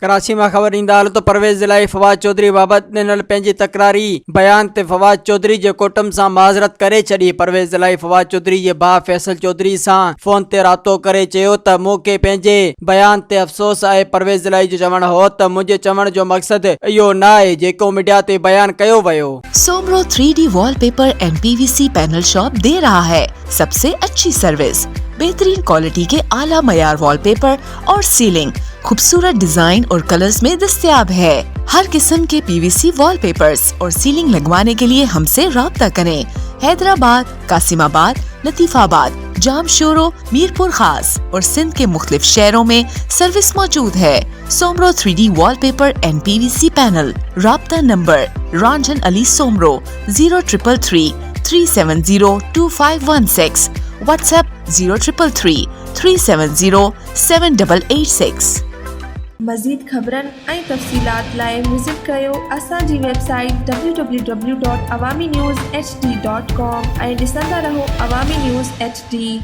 कराची में खबर ईंदा हल तो परवेज़ इलाही फवाद चौधरी बाबत ॾिनल पंहिंजी तकरारी बयान ते फवाद चौधरी जे कोटम सां माज़रत करे छॾी। परवेज़ इलाही फवाद चौधरी जे भाउ फैसल चौधरी सां फोन ते राब्तो करे चयो त मूंखे पंहिंजे बयान ते अफ़सोस आहे। परवेज़ इलाही जो चवणु हो त मुंहिंजे चवण जो मक़सदु इहो न आहे जेको मीडिया ते बयान कयो वियो। Soomro 3D wallpaper and PVC panel shop दे रहा है सबसे अच्छी सर्विस, बेहतरीन क्वालिटी के आला मयार वॉलपेपर और सीलिंग खूबसूरत डिजाइन और कलर्स में दस्तयाब है। हर किस्म के PVC वॉलपेपर्स और सीलिंग लगवाने के लिए हमसे राब्ता करें। हैदराबाद, कासिमाबाद, लतीफाबाद, जामशोरो, मीरपुर खास और सिंध के मुख्तलिफ शहरों में सर्विस मौजूद है। Soomro 3D wallpaper and PVC panel. राब्ता नंबर रंजन अली सोमरो 0333 370 2516, व्हाट्सएप 0333 370 7886। मज़ीद ख़बरन ऐं तफ़सीलात लाइ विज़िट कयो असांजी वेबसाइट www.awamiNewsHD.com ऐं ॾिसंदा रहो अवामी न्यूज़ HD।